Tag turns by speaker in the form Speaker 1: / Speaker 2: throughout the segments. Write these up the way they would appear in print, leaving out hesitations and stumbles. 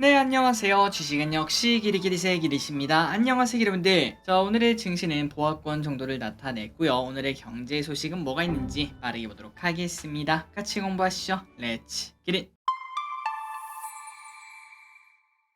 Speaker 1: 네, 안녕하세요. 주식은 역시 기리기리세 기리십니다. 안녕하세요, 여러분들. 자, 오늘의 증시는 보합권 정도를 나타냈고요. 오늘의 경제 소식은 뭐가 있는지 빠르게 보도록 하겠습니다. 같이 공부하시죠. 렛츠 기릿!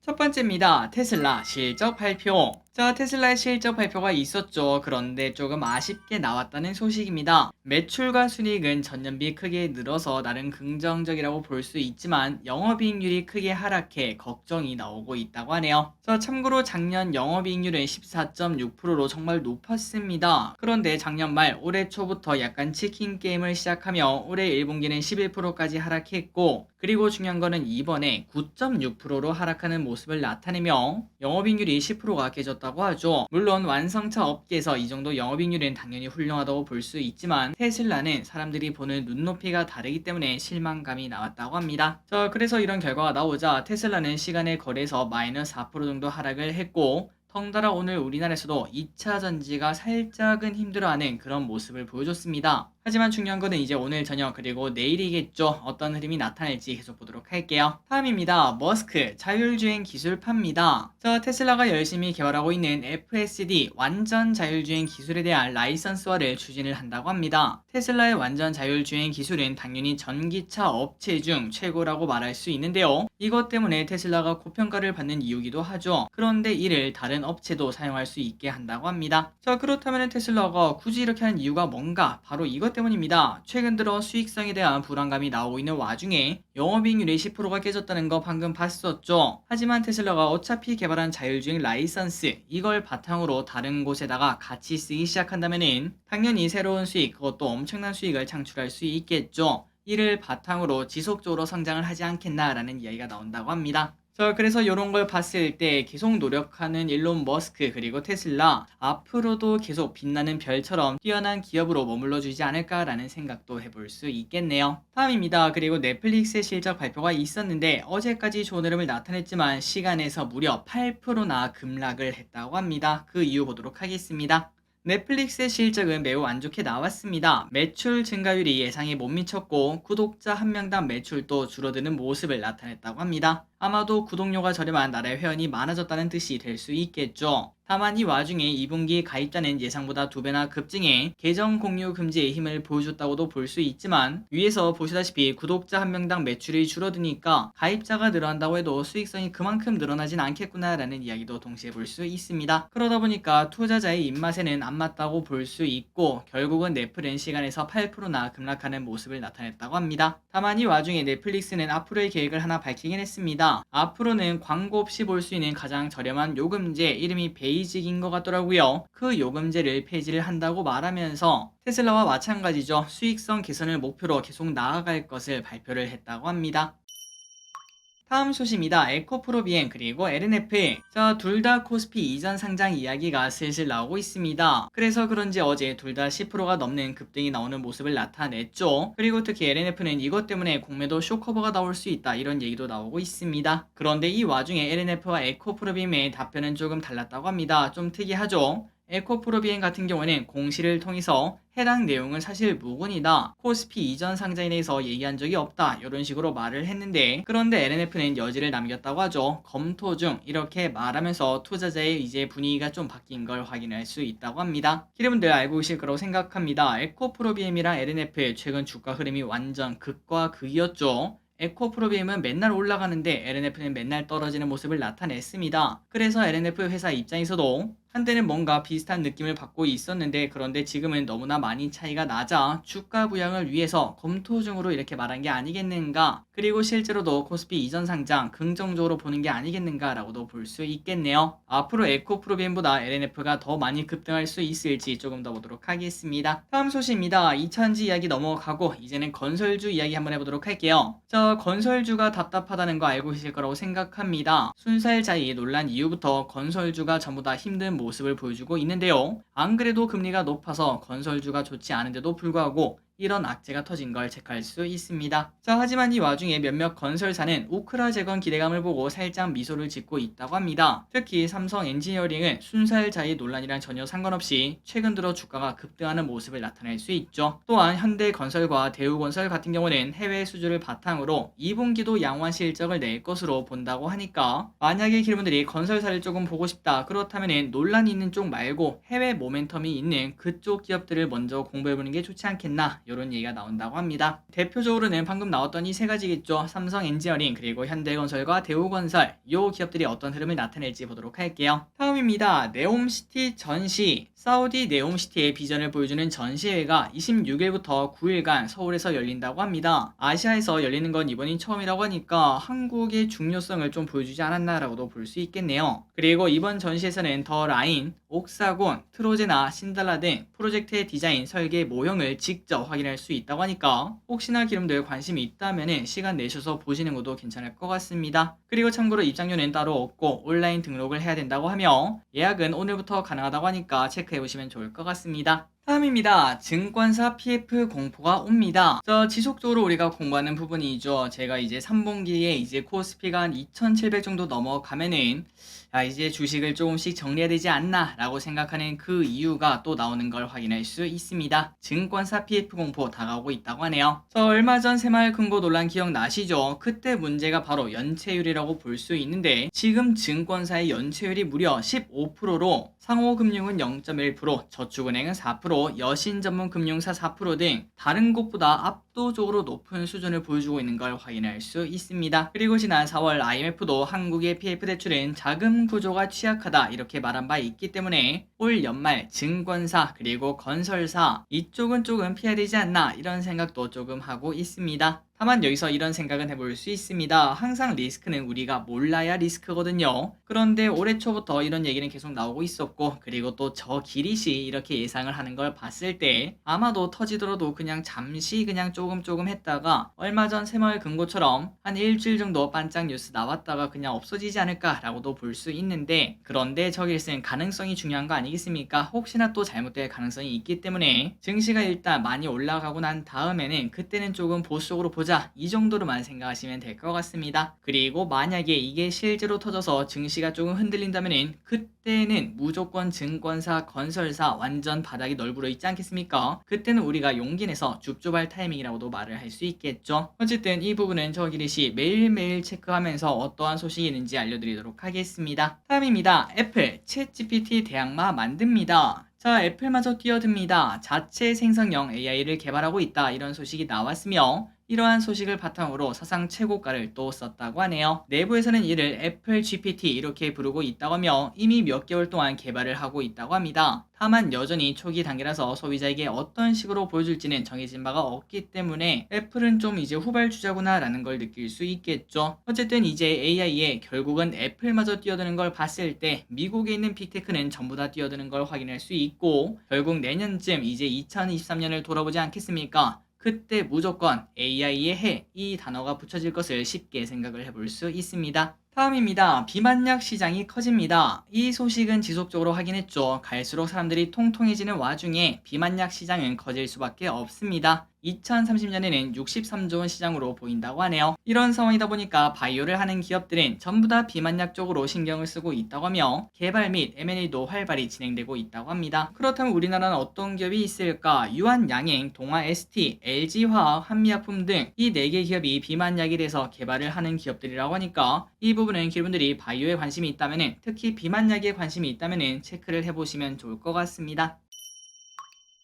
Speaker 1: 첫 번째입니다. 테슬라 실적 발표. 자, 테슬라의 실적 발표가 있었죠. 그런데 조금 아쉽게 나왔다는 소식입니다. 매출과 순이익은 전년비 크게 늘어서 나름 긍정적이라고 볼 수 있지만 영업이익률이 크게 하락해 걱정이 나오고 있다고 하네요. 자, 참고로 작년 영업이익률은 14.6%로 정말 높았습니다. 그런데 작년 말 올해 초부터 약간 치킨 게임을 시작하며 올해 1분기는 11%까지 하락했고, 그리고 중요한 거는 이번에 9.6%로 하락하는 모습을 나타내며 영업이익률이 10%가 깨졌다고 하죠. 물론 완성차 업계에서 이 정도 영업이익률은 당연히 훌륭하다고 볼 수 있지만 테슬라는 사람들이 보는 눈높이가 다르기 때문에 실망감이 나왔다고 합니다. 자, 그래서 이런 결과가 나오자 테슬라는 시간의 거래에서 마이너스 4% 정도 하락을 했고, 덩달아 오늘 우리나라에서도 2차 전지가 살짝은 힘들어하는 그런 모습을 보여줬습니다. 하지만 중요한 거는 이제 오늘 저녁 그리고 내일이겠죠. 어떤 흐름이 나타날지 계속 보도록 할게요. 다음입니다. 머스크 자율주행 기술파입니다. 자, 테슬라가 열심히 개발하고 있는 FSD 완전 자율주행 기술에 대한 라이선스화를 추진을 한다고 합니다. 테슬라의 완전 자율주행 기술은 당연히 전기차 업체 중 최고라고 말할 수 있는데요. 이것 때문에 테슬라가 고평가를 받는 이유기도 하죠. 그런데 이를 다른 업체도 사용할 수 있게 한다고 합니다. 자, 그렇다면 테슬라가 굳이 이렇게 하는 이유가 뭔가? 바로 이것 때문입니다. 최근 들어 수익성에 대한 불안감이 나오고 있는 와중에 영업이익률이 10%가 깨졌다는 거 방금 봤었죠. 하지만 테슬라가 어차피 개발한 자율주행 라이선스 이걸 바탕으로 다른 곳에다가 같이 쓰기 시작한다면은 당연히 새로운 수익, 그것도 엄청난 수익을 창출할 수 있겠죠. 이를 바탕으로 지속적으로 성장을 하지 않겠나라는 이야기가 나온다고 합니다. 자, 그래서 이런 걸 봤을 때 계속 노력하는 일론 머스크 그리고 테슬라 앞으로도 계속 빛나는 별처럼 뛰어난 기업으로 머물러 주지 않을까라는 생각도 해볼 수 있겠네요. 다음입니다. 그리고 넷플릭스의 실적 발표가 있었는데 어제까지 좋은 흐름을 나타냈지만 시간에서 무려 8%나 급락을 했다고 합니다. 그 이유 보도록 하겠습니다. 넷플릭스의 실적은 매우 안 좋게 나왔습니다. 매출 증가율이 예상에 못 미쳤고 구독자 한 명당 매출도 줄어드는 모습을 나타냈다고 합니다. 아마도 구독료가 저렴한 나라의 회원이 많아졌다는 뜻이 될 수 있겠죠. 다만 이 와중에 2분기 가입자는 예상보다 2배나 급증해 계정 공유 금지의 힘을 보여줬다고도 볼 수 있지만, 위에서 보시다시피 구독자 한 명당 매출이 줄어드니까 가입자가 늘어난다고 해도 수익성이 그만큼 늘어나진 않겠구나라는 이야기도 동시에 볼 수 있습니다. 그러다 보니까 투자자의 입맛에는 안 맞다고 볼 수 있고, 결국은 넷플은 시간에서 8%나 급락하는 모습을 나타냈다고 합니다. 다만 이 와중에 넷플릭스는 앞으로의 계획을 하나 밝히긴 했습니다. 앞으로는 광고 없이 볼 수 있는 가장 저렴한 요금제, 이름이 베이직인 것 같더라고요. 그 요금제를 폐지를 한다고 말하면서 테슬라와 마찬가지죠. 수익성 개선을 목표로 계속 나아갈 것을 발표를 했다고 합니다. 다음 소식입니다. 에코프로비엠 그리고 LNF. 자, 둘 다 코스피 이전 상장 이야기가 슬슬 나오고 있습니다. 그래서 그런지 어제 둘 다 10%가 넘는 급등이 나오는 모습을 나타냈죠. 그리고 특히 LNF는 이것 때문에 공매도 쇼커버가 나올 수 있다, 이런 얘기도 나오고 있습니다. 그런데 이 와중에 LNF와 에코프로비엠의 답변은 조금 달랐다고 합니다. 좀 특이하죠. 에코프로비엠 같은 경우는 공시를 통해서 해당 내용은 사실 무근이다, 코스피 이전 상장에 대해서 얘기한 적이 없다, 이런 식으로 말을 했는데, 그런데 LNF는 여지를 남겼다고 하죠. 검토 중, 이렇게 말하면서 투자자의 이제 분위기가 좀 바뀐 걸 확인할 수 있다고 합니다. 여러분들 알고 계실 거라고 생각합니다. 에코프로비엠이랑 LNF 최근 주가 흐름이 완전 극과 극이었죠. 에코프로비엠은 맨날 올라가는데 LNF는 맨날 떨어지는 모습을 나타냈습니다. 그래서 LNF 회사 입장에서도 한때는 뭔가 비슷한 느낌을 받고 있었는데, 그런데 지금은 너무나 많이 차이가 나자 주가 부양을 위해서 검토 중으로 이렇게 말한 게 아니겠는가, 그리고 실제로도 코스피 이전 상장 긍정적으로 보는 게 아니겠는가 라고도 볼 수 있겠네요. 앞으로 에코프로비엠보다 LNF가 더 많이 급등할 수 있을지 조금 더 보도록 하겠습니다. 다음 소식입니다. 2차전지 이야기 넘어가고 이제는 건설주 이야기 한번 해보도록 할게요. 저 건설주가 답답하다는 거 알고 계실 거라고 생각합니다. 순살자이 논란 이후부터 건설주가 전부 다 힘든 모습을 보여주고 있는데요. 안 그래도 금리가 높아서 건설주가 좋지 않은데도 불구하고 이런 악재가 터진 걸 체크할 수 있습니다. 자, 하지만 이 와중에 몇몇 건설사는 우크라 재건 기대감을 보고 살짝 미소를 짓고 있다고 합니다. 특히 삼성 엔지니어링은 순살자의 논란이랑 전혀 상관없이 최근 들어 주가가 급등하는 모습을 나타낼 수 있죠. 또한 현대건설과 대우건설 같은 경우는 해외 수주를 바탕으로 2분기도 양호한 실적을 낼 것으로 본다고 하니까 만약에 기분들이 건설사를 조금 보고 싶다 그렇다면 논란이 있는 쪽 말고 해외 모멘텀이 있는 그쪽 기업들을 먼저 공부해보는 게 좋지 않겠나 이런 얘기가 나온다고 합니다. 대표적으로는 방금 나왔던 이 세 가지겠죠. 삼성 엔지니어링 그리고 현대건설과 대우건설 이 기업들이 어떤 흐름을 나타낼지 보도록 할게요. 다음입니다. 네옴시티 전시. 사우디 네옴시티의 비전을 보여주는 전시회가 26일부터 9일간 서울에서 열린다고 합니다. 아시아에서 열리는 건 이번이 처음이라고 하니까 한국의 중요성을 좀 보여주지 않았나라고도 볼 수 있겠네요. 그리고 이번 전시에서는 더 라인, 옥사곤, 트로제나, 신달라 등 프로젝트의 디자인, 설계, 모형을 직접 확인할 수 있다고 하니까 혹시나 기름들 관심이 있다면 시간 내셔서 보시는 것도 괜찮을 것 같습니다. 그리고 참고로 입장료는 따로 없고 온라인 등록을 해야 된다고 하며 예약은 오늘부터 가능하다고 하니까 체크해보시면 좋을 것 같습니다. 다음입니다. 증권사 PF 공포가 옵니다. 지속적으로 우리가 공부하는 부분이죠. 제가 이제 3분기에 이제 코스피가 한 2,700 정도 넘어가면은 이제 주식을 조금씩 정리해야 되지 않나 라고 생각하는 그 이유가 또 나오는 걸 확인할 수 있습니다. 증권사 PF 공포 다가오고 있다고 하네요. 얼마 전 새마을금고 논란 기억나시죠? 그때 문제가 바로 연체율이라고 볼 수 있는데 지금 증권사의 연체율이 무려 15%로 상호금융은 0.1%, 저축은행은 4%, 여신전문금융사 4% 등 다른 곳보다 압도적으로 높은 수준을 보여주고 있는 걸 확인할 수 있습니다. 그리고 지난 4월 IMF도 한국의 PF 대출은 자금 구조가 취약하다 이렇게 말한 바 있기 때문에 올 연말 증권사 그리고 건설사 이쪽은 조금 피해야 되지 않나 이런 생각도 조금 하고 있습니다. 다만 여기서 이런 생각은 해볼 수 있습니다. 항상 리스크는 우리가 몰라야 리스크거든요. 그런데 올해 초부터 이런 얘기는 계속 나오고 있었고 그리고 또 저 기릿이 이렇게 예상을 하는 걸 봤을 때 아마도 터지더라도 그냥 잠시 그냥 조금 했다가 얼마 전 새마을금고처럼 한 일주일 정도 반짝 뉴스 나왔다가 그냥 없어지지 않을까라고도 볼 수 있는데 그런데 저기일은 가능성이 중요한 거 아니겠습니까? 혹시나 또 잘못될 가능성이 있기 때문에 증시가 일단 많이 올라가고 난 다음에는 그때는 조금 보수적으로 보자 이 정도로만 생각하시면 될 것 같습니다. 그리고 만약에 이게 실제로 터져서 증시가 조금 흔들린다면 그때는 무조건 증권사, 건설사 완전 바닥이 널브러 있지 않겠습니까? 그때는 우리가 용기 내서 줍줍할 타이밍이라고도 말을 할 수 있겠죠. 어쨌든 이 부분은 저 기릿이 매일매일 체크하면서 어떠한 소식이 있는지 알려드리도록 하겠습니다. 다음입니다. 애플 챗GPT 대항마 만듭니다. 애플마저 뛰어듭니다. 자체 생성형 AI를 개발하고 있다 이런 소식이 나왔으며 이러한 소식을 바탕으로 사상 최고가를 또 썼다고 하네요. 내부에서는 이를 애플 GPT 이렇게 부르고 있다고 하며 이미 몇 개월 동안 개발을 하고 있다고 합니다. 다만 여전히 초기 단계라서 소비자에게 어떤 식으로 보여줄지는 정해진 바가 없기 때문에 애플은 좀 이제 후발주자구나 라는 걸 느낄 수 있겠죠. 어쨌든 이제 AI에 결국은 애플마저 뛰어드는 걸 봤을 때 미국에 있는 빅테크는 전부 다 뛰어드는 걸 확인할 수 있고 결국 내년쯤 이제 2023년을 돌아보지 않겠습니까? 그때 무조건 AI의 해 이 단어가 붙여질 것을 쉽게 생각을 해볼 수 있습니다. 다음입니다. 비만약 시장이 커집니다. 이 소식은 지속적으로 확인했죠. 갈수록 사람들이 통통해지는 와중에 비만약 시장은 커질 수밖에 없습니다. 2030년에는 63조 원 시장으로 보인다고 하네요. 이런 상황이다 보니까 바이오를 하는 기업들은 전부 다 비만약 쪽으로 신경을 쓰고 있다고 하며 개발 및 M&A도 활발히 진행되고 있다고 합니다. 그렇다면 우리나라는 어떤 기업이 있을까? 유한양행, 동아ST, LG화학, 한미약품 등 이 4개 기업이 비만약에 대해서 개발을 하는 기업들이라고 하니까 이 부분은 기분들이 바이오에 관심이 있다면 특히 비만약에 관심이 있다면 체크를 해보시면 좋을 것 같습니다.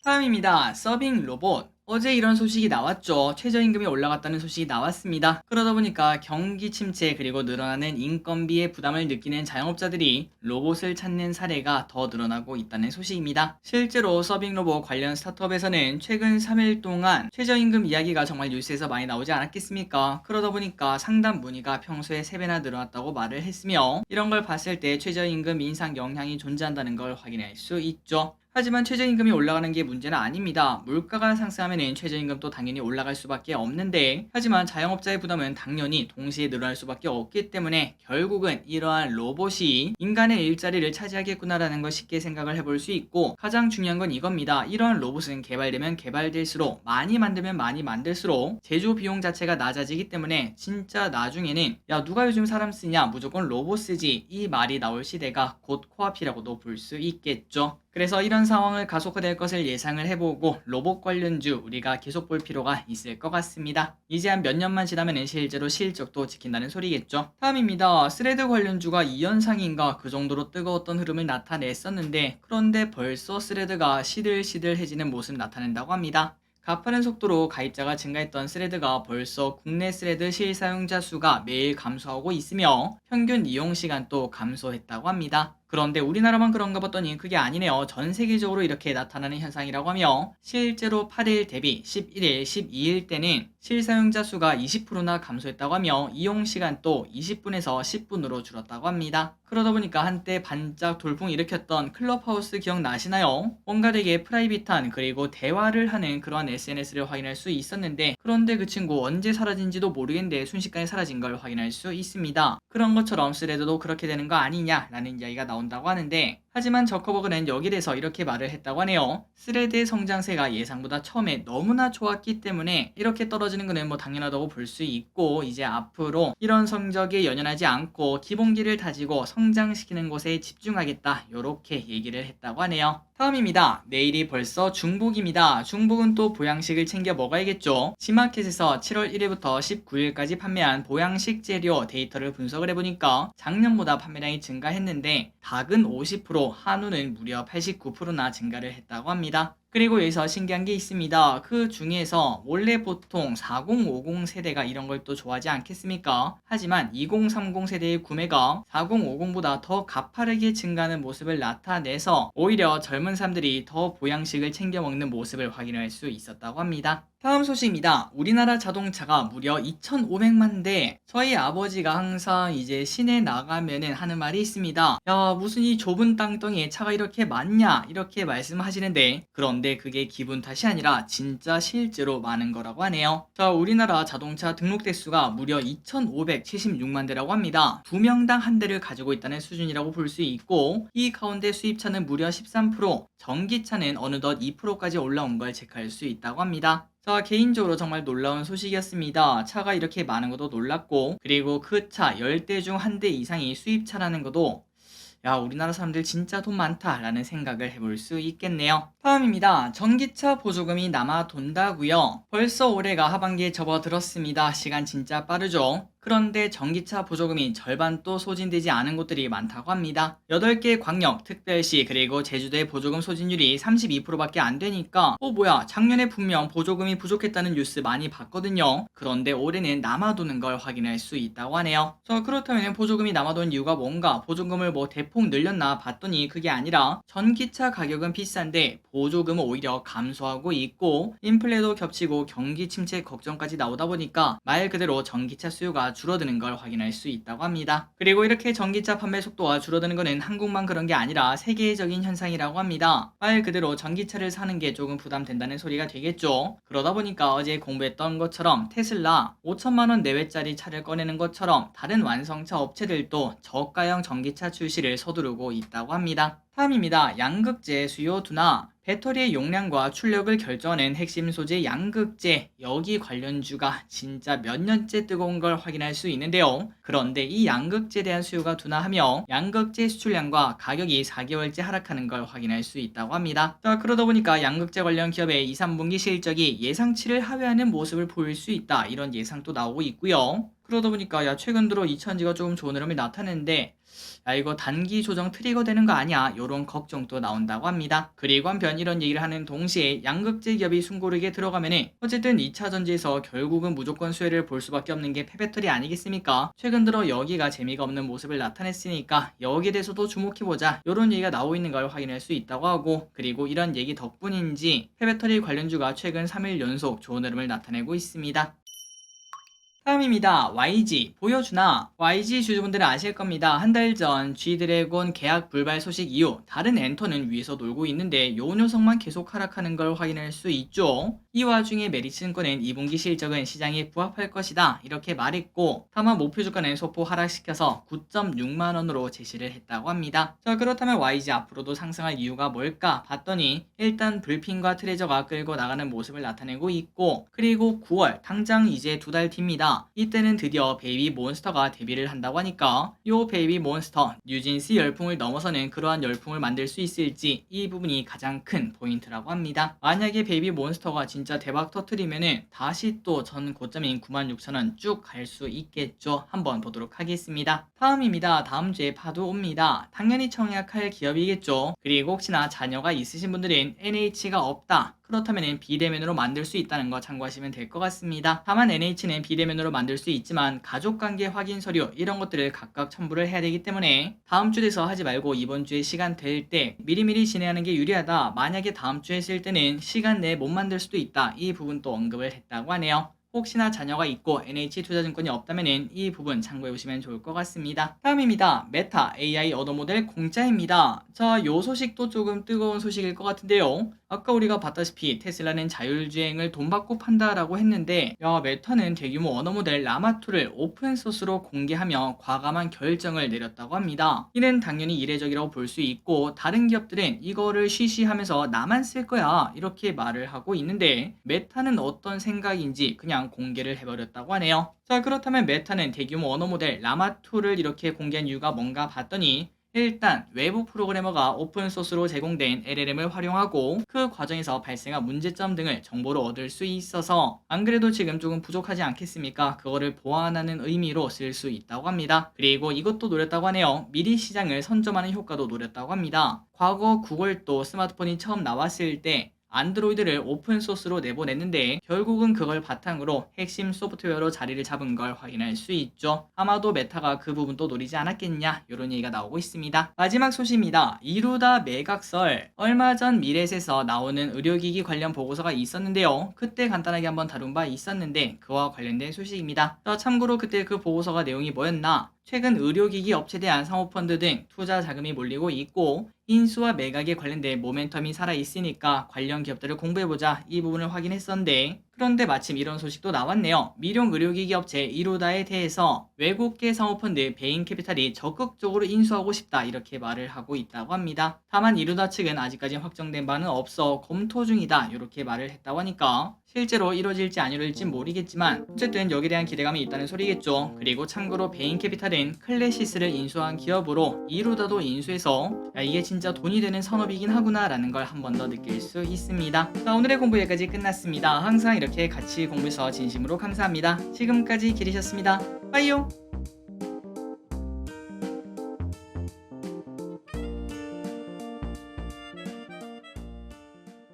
Speaker 1: 다음입니다. 서빙 로봇. 어제 이런 소식이 나왔죠. 최저임금이 올라갔다는 소식이 나왔습니다. 그러다 보니까 경기 침체 그리고 늘어나는 인건비의 부담을 느끼는 자영업자들이 로봇을 찾는 사례가 더 늘어나고 있다는 소식입니다. 실제로 서빙 로봇 관련 스타트업에서는 최근 3일 동안 최저임금 이야기가 정말 뉴스에서 많이 나오지 않았겠습니까? 그러다 보니까 상담 문의가 평소에 3배나 늘어났다고 말을 했으며 이런 걸 봤을 때 최저임금 인상 영향이 존재한다는 걸 확인할 수 있죠. 하지만 최저임금이 올라가는 게 문제는 아닙니다. 물가가 상승하면 최저임금도 당연히 올라갈 수밖에 없는데, 하지만 자영업자의 부담은 당연히 동시에 늘어날 수밖에 없기 때문에 결국은 이러한 로봇이 인간의 일자리를 차지하겠구나라는 걸 쉽게 생각을 해볼 수 있고, 가장 중요한 건 이겁니다. 이러한 로봇은 개발되면 개발될수록, 많이 만들면 많이 만들수록 제조 비용 자체가 낮아지기 때문에 진짜 나중에는 야, 누가 요즘 사람 쓰냐, 무조건 로봇 쓰지, 이 말이 나올 시대가 곧 코앞이라고도 볼 수 있겠죠. 그래서 이런 상황을 가속화될 것을 예상을 해보고 로봇 관련주 우리가 계속 볼 필요가 있을 것 같습니다. 이제 한 몇 년만 지나면 실제로 실적도 지킨다는 소리겠죠. 다음입니다. 스레드 관련주가 2연상인가 그 정도로 뜨거웠던 흐름을 나타냈었는데, 그런데 벌써 스레드가 시들시들해지는 모습 나타낸다고 합니다. 가파른 속도로 가입자가 증가했던 스레드가 벌써 국내 스레드 실사용자 수가 매일 감소하고 있으며 평균 이용 시간도 감소했다고 합니다. 그런데 우리나라만 그런가 봤더니 그게 아니네요. 전 세계적으로 이렇게 나타나는 현상이라고 하며, 실제로 8일 대비 11일, 12일 때는 실사용자 수가 20%나 감소했다고 하며 이용 시간도 20분에서 10분으로 줄었다고 합니다. 그러다 보니까 한때 반짝 돌풍 일으켰던 클럽하우스 기억나시나요? 뭔가 되게 프라이빗한, 그리고 대화를 하는 그런 SNS를 확인할 수 있었는데, 그런데 그 친구 언제 사라진지도 모르겠는데 순식간에 사라진 걸 확인할 수 있습니다. 그런 것처럼 스레드도 그렇게 되는 거 아니냐라는 이야기가 나온다고 하는데, 하지만 저커버그는 여기에 대해서 이렇게 말을 했다고 하네요. 스레드의 성장세가 예상보다 처음에 너무나 좋았기 때문에 이렇게 떨어지는 거는 뭐 당연하다고 볼 수 있고, 이제 앞으로 이런 성적에 연연하지 않고 기본기를 다지고 성장시키는 것에 집중하겠다, 요렇게 얘기를 했다고 하네요. 다음입니다. 내일이 벌써 중복입니다. 중복은 또 보양식을 챙겨 먹어야겠죠. 지마켓에서 7월 1일부터 19일까지 판매한 보양식 재료 데이터를 분석을 해보니까 작년보다 판매량이 증가했는데, 닭은 50%, 한우는 무려 89%나 증가를 했다고 합니다. 그리고 여기서 신기한 게 있습니다. 그 중에서 원래 보통 4050 세대가 이런 걸 또 좋아하지 않겠습니까? 하지만 2030 세대의 구매가 4050보다 더 가파르게 증가하는 모습을 나타내서 오히려 젊은 사람들이 더 보양식을 챙겨 먹는 모습을 확인할 수 있었다고 합니다. 다음 소식입니다. 우리나라 자동차가 무려 2,500만 대. 저희 아버지가 항상 이제 시내 나가면은 하는 말이 있습니다. 야, 무슨 이 좁은 땅덩이에 차가 이렇게 많냐, 이렇게 말씀하시는데, 그런데 그게 기분 탓이 아니라 진짜 실제로 많은 거라고 하네요. 자, 우리나라 자동차 등록 대수가 무려 2,576만 대라고 합니다. 2명당 한 대를 가지고 있다는 수준이라고 볼 수 있고, 이 가운데 수입차는 무려 13%, 전기차는 어느덧 2%까지 올라온 걸 체크할 수 있다고 합니다. 자, 개인적으로 정말 놀라운 소식이었습니다. 차가 이렇게 많은 것도 놀랐고, 그리고 그 차 10대 중 한 대 이상이 수입차라는 것도, 야, 우리나라 사람들 진짜 돈 많다라는 생각을 해볼 수 있겠네요. 다음입니다. 전기차 보조금이 남아 돈다고요. 벌써 올해가 하반기에 접어들었습니다. 시간 진짜 빠르죠? 그런데 전기차 보조금이 절반도 소진되지 않은 곳들이 많다고 합니다. 8개 광역, 특별시, 그리고 제주도의 보조금 소진율이 32%밖에 안 되니까 뭐야, 작년에 분명 보조금이 부족했다는 뉴스 많이 봤거든요. 그런데 올해는 남아도는 걸 확인할 수 있다고 하네요. 자, 그렇다면 보조금이 남아도는 이유가 뭔가? 보조금을 대폭 늘렸나 봤더니 그게 아니라 전기차 가격은 비싼데 보조금은 오히려 감소하고 있고, 인플레도 겹치고 경기 침체 걱정까지 나오다 보니까 말 그대로 전기차 수요가 줄어드는 걸 확인할 수 있다고 합니다. 그리고 이렇게 전기차 판매 속도가 줄어드는 것은 한국만 그런 게 아니라 세계적인 현상이라고 합니다. 말 그대로 전기차를 사는 게 조금 부담된다는 소리가 되겠죠. 그러다 보니까 어제 공부했던 것처럼 테슬라 5천만 원 내외짜리 차를 꺼내는 것처럼 다른 완성차 업체들도 저가형 전기차 출시를 서두르고 있다고 합니다. 다음입니다. 양극재 수요 둔화. 배터리의 용량과 출력을 결정하는 핵심 소재 양극재, 여기 관련주가 진짜 몇 년째 뜨거운 걸 확인할 수 있는데요. 그런데 이 양극재에 대한 수요가 둔화하며 양극재 수출량과 가격이 4개월째 하락하는 걸 확인할 수 있다고 합니다. 자, 그러다 보니까 양극재 관련 기업의 2, 3분기 실적이 예상치를 하회하는 모습을 보일 수 있다, 이런 예상도 나오고 있고요. 그러다 보니까 야, 최근 들어 2차전지가 조금 좋은 흐름을 나타내는데, 야, 이거 단기 조정 트리거 되는 거 아니야, 요런 걱정도 나온다고 합니다. 그리고 한편 이런 얘기를 하는 동시에 양극재 기업이 숨고르게 들어가면은 어쨌든 2차전지에서 결국은 무조건 수혜를 볼 수밖에 없는 게 폐배터리 아니겠습니까? 최근 들어 여기가 재미가 없는 모습을 나타냈으니까 여기에 대해서도 주목해보자, 요런 얘기가 나오고 있는 걸 확인할 수 있다고 하고, 그리고 이런 얘기 덕분인지 폐배터리 관련주가 최근 3일 연속 좋은 흐름을 나타내고 있습니다. 다음입니다. YG 보여주나. YG 주주분들은 아실 겁니다. 한 달 전 G드래곤 계약 불발 소식 이후 다른 엔터는 위에서 놀고 있는데 요 녀석만 계속 하락하는 걸 확인할 수 있죠. 이 와중에 메리츠증권은 2분기 실적은 시장에 부합할 것이다 이렇게 말했고, 다만 목표 주가는 소폭 하락시켜서 9.6만원으로 제시를 했다고 합니다. 자, 그렇다면 YG 앞으로도 상승할 이유가 뭘까 봤더니 일단 불핑과 트레저가 끌고 나가는 모습을 나타내고 있고, 그리고 9월 당장 이제 2달 뒤입니다. 이때는 드디어 베이비 몬스터가 데뷔를 한다고 하니까 요 베이비 몬스터 뉴진스 열풍을 넘어서는 그러한 열풍을 만들 수 있을지, 이 부분이 가장 큰 포인트라고 합니다. 만약에 베이비 몬스터가 진짜 대박 터트리면은 다시 또 전 고점인 96,000원 쭉 갈 수 있겠죠. 한번 보도록 하겠습니다. 다음입니다. 다음 주에 파도 옵니다. 당연히 청약할 기업이겠죠. 그리고 혹시나 자녀가 있으신 분들은 NH가 없다, 그렇다면 비대면으로 만들 수 있다는 거 참고하시면 될 것 같습니다. 다만 NH는 비대면으로 만들 수 있지만 가족관계 확인 서류 이런 것들을 각각 첨부를 해야 되기 때문에 다음 주 돼서 하지 말고 이번 주에 시간 될 때 미리미리 진행하는 게 유리하다. 만약에 다음 주에 쓸 때는 시간 내에 못 만들 수도 있다. 이 부분도 언급을 했다고 하네요. 혹시나 자녀가 있고 NH투자증권이 없다면 이 부분 참고해보시면 좋을 것 같습니다. 다음입니다. 메타 AI 언어 모델 공짜입니다. 자, 요 소식도 조금 뜨거운 소식일 것 같은데요. 아까 우리가 봤다시피 테슬라는 자율주행을 돈 받고 판다라고 했는데, 야, 메타는 대규모 언어 모델 라마2를 오픈소스로 공개하며 과감한 결정을 내렸다고 합니다. 이는 당연히 이례적이라고 볼 수 있고, 다른 기업들은 이거를 쉬쉬하면서 나만 쓸 거야 이렇게 말을 하고 있는데, 메타는 어떤 생각인지 그냥 공개를 해버렸다고 하네요. 자, 그렇다면 메타는 대규모 언어 모델 라마2를 이렇게 공개한 이유가 뭔가 봤더니, 일단 외부 프로그래머가 오픈소스로 제공된 LLM을 활용하고 그 과정에서 발생한 문제점 등을 정보를 얻을 수 있어서, 안 그래도 지금 조금 부족하지 않겠습니까? 그거를 보완하는 의미로 쓸 수 있다고 합니다. 그리고 이것도 노렸다고 하네요. 미리 시장을 선점하는 효과도 노렸다고 합니다. 과거 구글도 스마트폰이 처음 나왔을 때 안드로이드를 오픈소스로 내보냈는데 결국은 그걸 바탕으로 핵심 소프트웨어로 자리를 잡은 걸 확인할 수 있죠. 아마도 메타가 그 부분도 노리지 않았겠냐, 이런 얘기가 나오고 있습니다. 마지막 소식입니다. 이루다 매각설. 얼마 전 미래에서 나오는 의료기기 관련 보고서가 있었는데요. 그때 간단하게 한번 다룬 바 있었는데 그와 관련된 소식입니다. 참고로 그때 그 보고서가 내용이 뭐였나? 최근 의료기기 업체에 대한 사모펀드 등 투자 자금이 몰리고 있고, 인수와 매각에 관련된 모멘텀이 살아있으니까 관련 기업들을 공부해보자, 이 부분을 확인했었는데, 그런데 마침 이런 소식도 나왔네요. 미용 의료기기 업체 이루다에 대해서 외국계 사모펀드 베인캐피탈이 적극적으로 인수하고 싶다 이렇게 말을 하고 있다고 합니다. 다만 이루다 측은 아직까지 확정된 바는 없어 검토 중이다 이렇게 말을 했다고 하니까 실제로 이루어질지 안 이루어질진 모르겠지만 어쨌든 여기에 대한 기대감이 있다는 소리겠죠. 그리고 참고로 베인캐피탈은 클래시스를 인수한 기업으로 이루다도 인수해서 야, 이게 진짜 돈이 되는 산업이긴 하구나 라는 걸 한 번 더 느낄 수 있습니다. 자, 오늘의 공부 여기까지 끝났습니다. 항상 이렇게 같이 공부해서 진심으로 감사합니다. 지금까지 기리셨습니다. 빠이요.